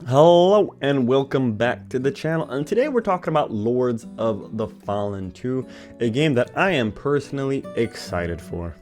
Hello and welcome back to the channel, and today we're talking about Lords of the Fallen 2, a game that I am personally excited for.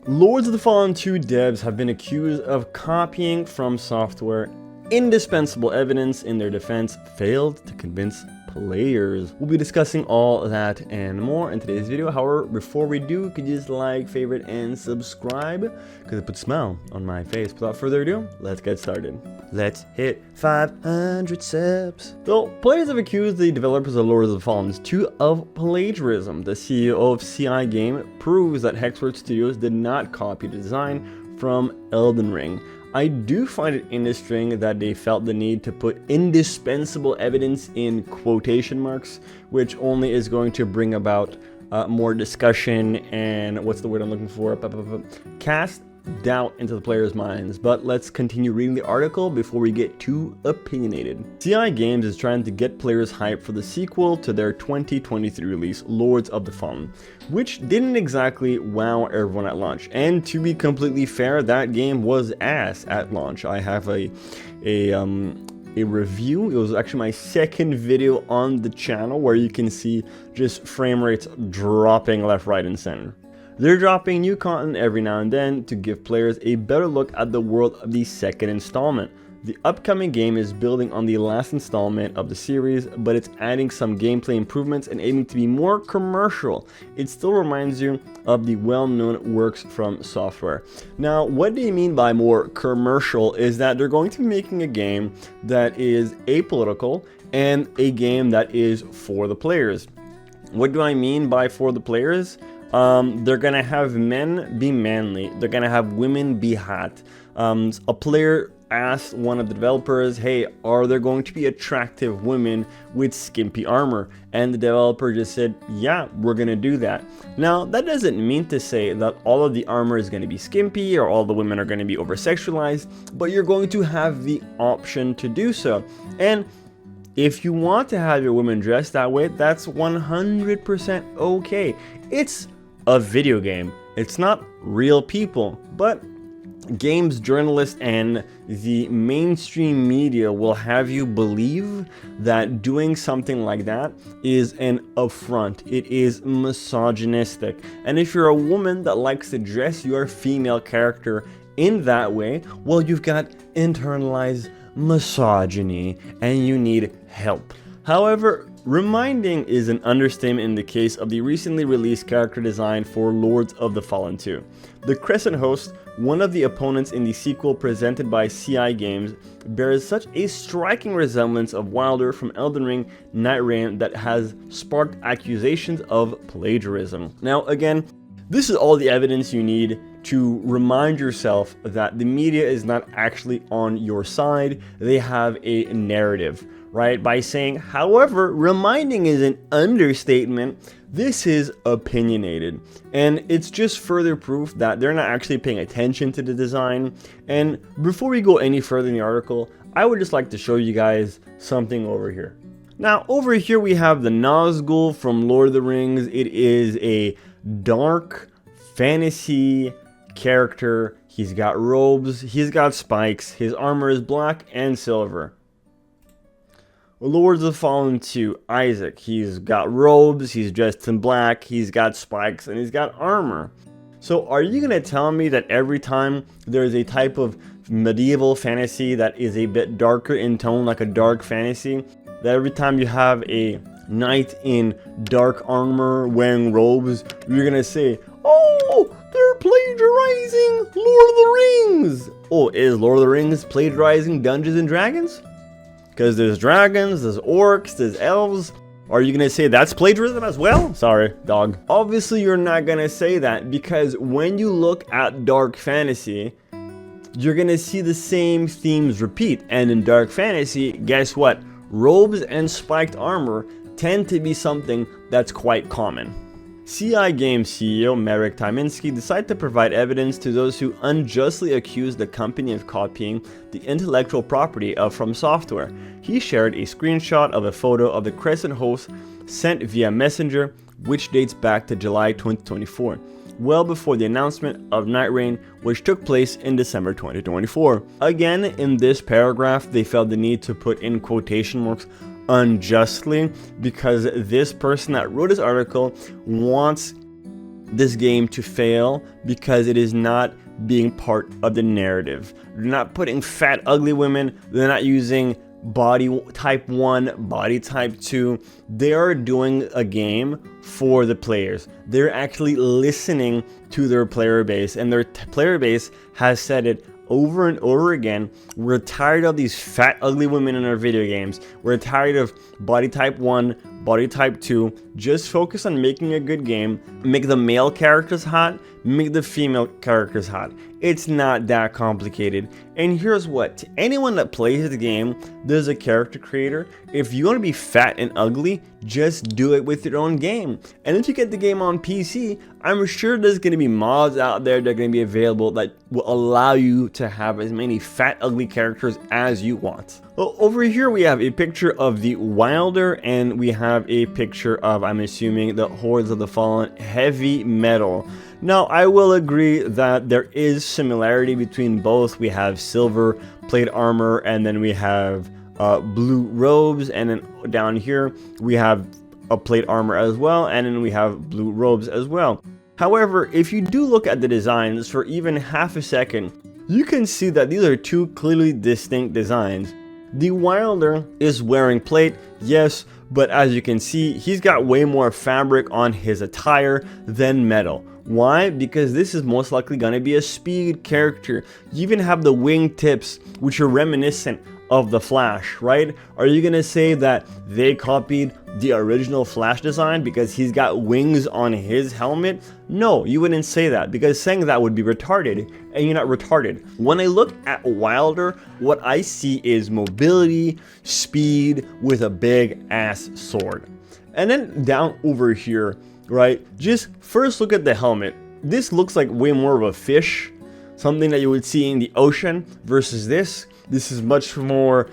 Lords of the Fallen 2 devs have been accused of copying from software. Indispensable evidence in their defense failed to convince players. We'll be discussing all that and more in today's video. However, before we do, could you just like, favorite, and subscribe? Because it puts a smile on my face. Without further ado, let's get started. Let's hit 500 subs. So, players have accused the developers of Lords of the Fallen 2 of plagiarism. The CEO of CI Game proves that Hexworth Studios did not copy the design from Elden Ring. I do find it interesting that they felt the need to put indispensable evidence in quotation marks, which only is going to bring about more discussion and what's the word I'm looking for? Cast doubt into the players' minds. But let's continue reading the article before we get too opinionated. CI Games is trying to get players hyped for the sequel to their 2023 release, Lords of the Fallen, which didn't exactly wow everyone at launch. And to be completely fair, that game was ass at launch. I have a review. It was actually my second video on the channel where you can see just frame rates dropping left, right, and center. They're dropping new content every now and then to give players a better look at the world of the second installment. The upcoming game is building on the last installment of the series, but it's adding some gameplay improvements and aiming to be more commercial. It still reminds you of the well-known works from software. Now, what they mean by more commercial is that they're going to be making a game that is apolitical and a game that is for the players. What do I mean by for the players? They're gonna have men be manly. They're gonna have women be hot. A player asked one of the developers, hey, are there going to be attractive women with skimpy armor? And the developer just said, yeah, we're gonna do that. Now, that doesn't mean to say that all of the armor is gonna be skimpy or all the women are gonna be over-sexualized, but you're going to have the option to do so. And if you want to have your women dressed that way, that's 100% okay. It's a video game. It's not real people, but games journalists and the mainstream media will have you believe that doing something like that is an affront. It is misogynistic. And if you're a woman that likes to dress your female character in that way, well, you've got internalized misogyny and you need help. However, reminding is an understatement in the case of the recently released character design for Lords of the Fallen 2. The Crescent Host, one of the opponents in the sequel presented by CI Games, bears such a striking resemblance of Wilder from Elden Ring Night Rain that has sparked accusations of plagiarism. Now again, this is all the evidence you need to remind yourself that the media is not actually on your side. They have a narrative, right? By saying, however, reminding is an understatement. This is opinionated, and it's just further proof that they're not actually paying attention to the design. And before we go any further in the article, I would just like to show you guys something over here. Now, over here we have the Nazgul from Lord of the Rings. It is a dark fantasy character. He's got robes, he's got spikes, his armor is black and silver. Lords of the Fallen 2, Isaac, he's got robes, he's dressed in black, he's got spikes, and he's got armor. So are you gonna tell me that every time there's a type of medieval fantasy that is a bit darker in tone, like a dark fantasy, that every time you have a knight in dark armor wearing robes, you're gonna say, oh, they're plagiarizing Lord of the Rings? Oh, is Lord of the Rings plagiarizing Dungeons and Dragons? Because there's dragons, there's orcs, there's elves. Are you gonna say that's plagiarism as well? Sorry, dog. Obviously, you're not gonna say that, because when you look at dark fantasy, you're gonna see the same themes repeat. And in dark fantasy, guess what? Robes and spiked armor tend to be something that's quite common. CI Games CEO Marek Tyminski decided to provide evidence to those who unjustly accused the company of copying the intellectual property of From Software. He shared a screenshot of a photo of the Crescent Host sent via Messenger, which dates back to July 2024. well before the announcement of Night Rain, which took place in December 2024. Again, in this paragraph, they felt the need to put in quotation marks unjustly, because this person that wrote this article wants this game to fail because it is not being part of the narrative. They're not putting fat, ugly women. They're not using body type 1, body type 2. They are doing a game for the players. They're actually listening to their player base, and their player base has said it over and over again. We're tired of these fat, ugly women in our video games. We're tired of body type 1, body type 2. Just focus on making a good game. Make the male characters hot, make the female characters hot. It's not that complicated. And here's what, to anyone that plays the game, there's a character creator. If you want to be fat and ugly, just do it with your own game. And if you get the game on PC, I'm sure there's going to be mods out there that are going to be available that will allow you to have as many fat, ugly characters as you want. Well, over here we have a picture of the Wilder, and we have a picture of, I'm assuming, the Hordes of the Fallen heavy metal. Now, I will agree that there is similarity between both. We have silver plate armor, and then we have blue robes, and then down here we have a plate armor as well, and then we have blue robes as well. However, if you do look at the designs for even half a second, you can see that these are two clearly distinct designs. The Wilder is wearing plate, yes, but as you can see, he's got way more fabric on his attire than metal. Why? Because this is most likely going to be a speed character. You even have the wingtips, which are reminiscent of the Flash, right? Are you going to say that they copied the original Flash design because he's got wings on his helmet? No, you wouldn't say that, because saying that would be retarded, and you're not retarded. When I look at Wilder, what I see is mobility, speed with a big ass sword. And then down over here, right, just first look at the helmet. This looks like way more of a fish, something that you would see in the ocean, versus this. This is much more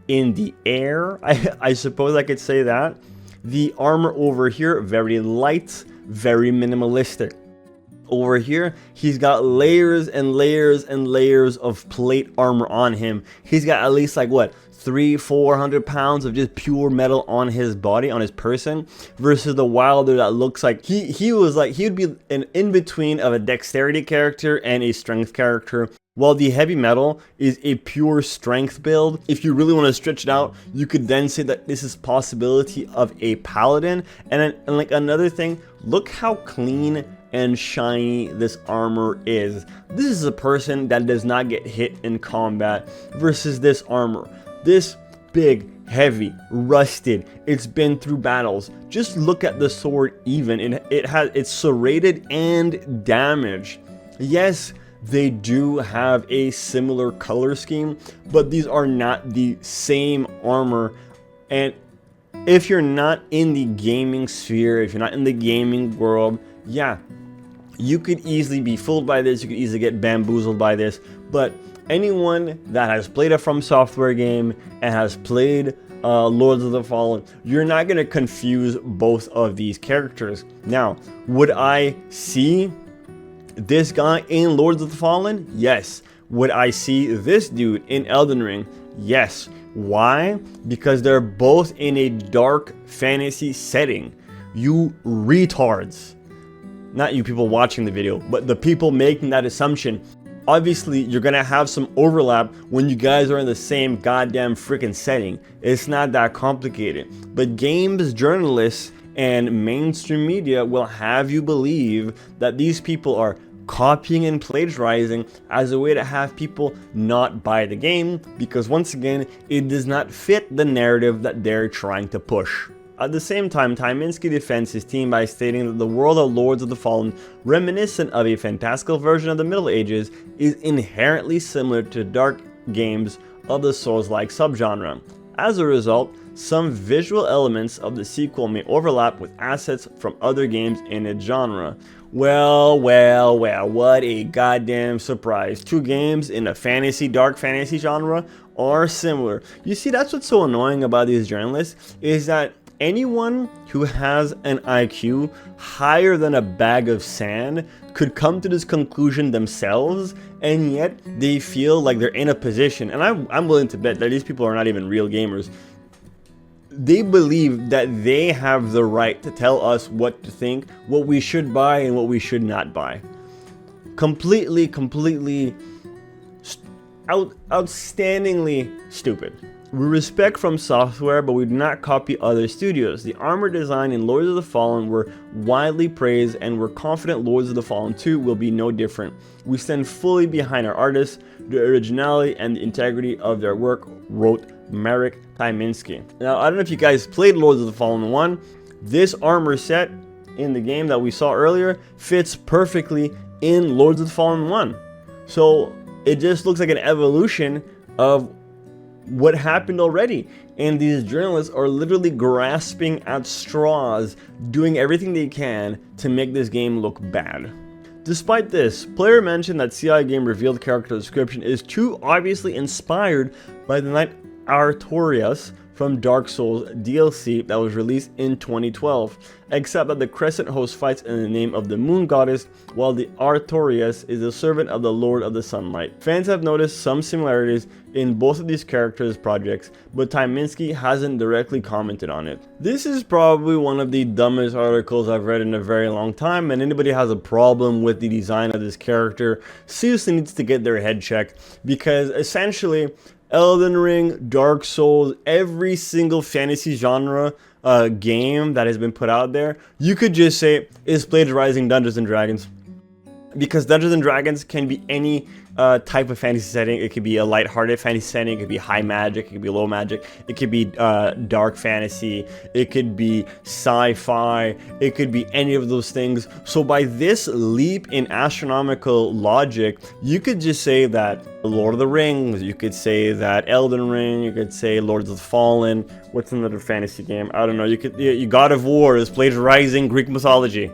in the air, I suppose I could say that. The armor over here, very light, very minimalistic. Over here, he's got layers and layers and layers of plate armor on him. He's got at least like what, 300-400 pounds of just pure metal on his body, on his person, versus the Wilder that looks like he would be an in-between of a dexterity character and a strength character. While the heavy metal is a pure strength build, if you really want to stretch it out, you could then say that this is possibility of a paladin. And like another thing, look how clean and shiny this armor is. This is a person that does not get hit in combat, versus this armor. This big, heavy, rusted, it's been through battles. Just look at the sword even. It's serrated and damaged. Yes, they do have a similar color scheme, but these are not the same armor. And if you're not in the gaming sphere, if you're not in the gaming world, yeah, you could easily be fooled by this, you could easily get bamboozled by this. But anyone that has played a From Software game and has played Lords of the Fallen, you're not going to confuse both of these characters. Now, would I see this guy in Lords of the Fallen? Yes. Would I see this dude in Elden Ring? Yes. Why? Because they're both in a dark fantasy setting. You retards. Not you people watching the video, but the people making that assumption. Obviously, you're gonna have some overlap when you guys are in the same goddamn freaking setting. It's not that complicated. But games journalists and mainstream media will have you believe that these people are copying and plagiarizing as a way to have people not buy the game, because once again, it does not fit the narrative that they're trying to push. At the same time, Tyminski defends his team by stating that the world of Lords of the Fallen, reminiscent of a fantastical version of the Middle Ages, is inherently similar to dark games of the Souls-like subgenre. As a result, some visual elements of the sequel may overlap with assets from other games in its genre. Well, what a goddamn surprise. Two games in a dark fantasy genre are similar. You see, that's what's so annoying about these journalists, is that anyone who has an IQ higher than a bag of sand could come to this conclusion themselves, and yet they feel like they're in a position, and I'm willing to bet that these people are not even real gamers. They believe that they have the right to tell us what to think, what we should buy and what we should not buy. Completely outstandingly stupid. We respect From Software, but we do not copy other studios. The armor design in Lords of the Fallen were widely praised, and we're confident Lords of the Fallen 2 will be no different. We stand fully behind our artists, the originality and the integrity of their work, wrote Marek Tyminski. Now, I don't know if you guys played Lords of the Fallen 1. This armor set in the game that we saw earlier fits perfectly in Lords of the Fallen 1. So it just looks like an evolution of what happened already, and these journalists are literally grasping at straws, doing everything they can to make this game look bad. Despite this, player mentioned that CI game revealed character description is too obviously inspired by the Knight Artorias from Dark Souls DLC that was released in 2012, except that the Crescent host fights in the name of the Moon Goddess, while the Artorias is a servant of the Lord of the Sunlight. Fans have noticed some similarities in both of these characters' projects, but Tyminski hasn't directly commented on it. This is probably one of the dumbest articles I've read in a very long time, and anybody has a problem with the design of this character seriously needs to get their head checked, because essentially Elden Ring, Dark Souls, every single fantasy genre game that has been put out there, you could just say is plagiarizing Dungeons and Dragons. Because Dungeons and Dragons can be any type of fantasy setting. It could be a lighthearted fantasy setting, it could be high magic, it could be low magic, it could be dark fantasy, it could be sci-fi, it could be any of those things. So by this leap in astronomical logic, you could just say that Lord of the Rings, you could say that Elden Ring, you could say Lords of the Fallen, what's another fantasy game? I don't know, you God of War is plagiarizing Greek mythology.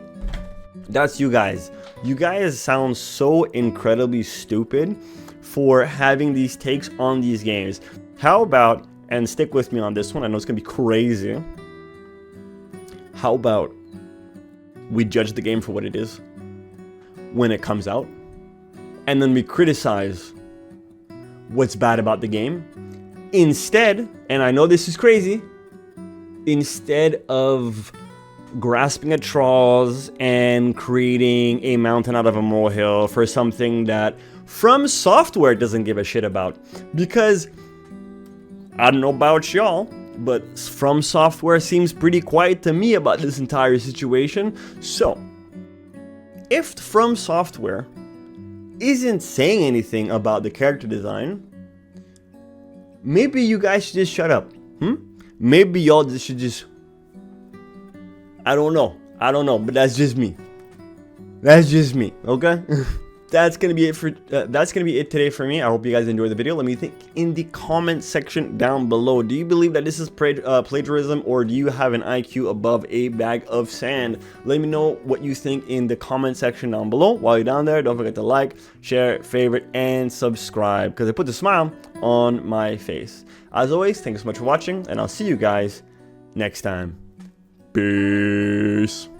That's you guys. You guys sound so incredibly stupid for having these takes on these games. How about, and stick with me on this one, I know it's gonna be crazy. How about we judge the game for what it is when it comes out, and then we criticize what's bad about the game instead, and I know this is crazy, instead of grasping at straws and creating a mountain out of a molehill for something that From Software doesn't give a shit about. Because I don't know about y'all, but From Software seems pretty quiet to me about this entire situation. So if From Software isn't saying anything about the character design, maybe you guys should just shut up. Maybe y'all should just, I don't know, but that's just me. Okay? That's gonna be it today for me. I hope you guys enjoyed the video. Let me think in the comment section down below. Do you believe that this is plagiarism, or do you have an IQ above a bag of sand? Let me know what you think in the comment section down below. While you're down there, don't forget to like, share, favorite, and subscribe, because it puts a smile on my face. As always, thanks so much for watching, and I'll see you guys next time. Peace.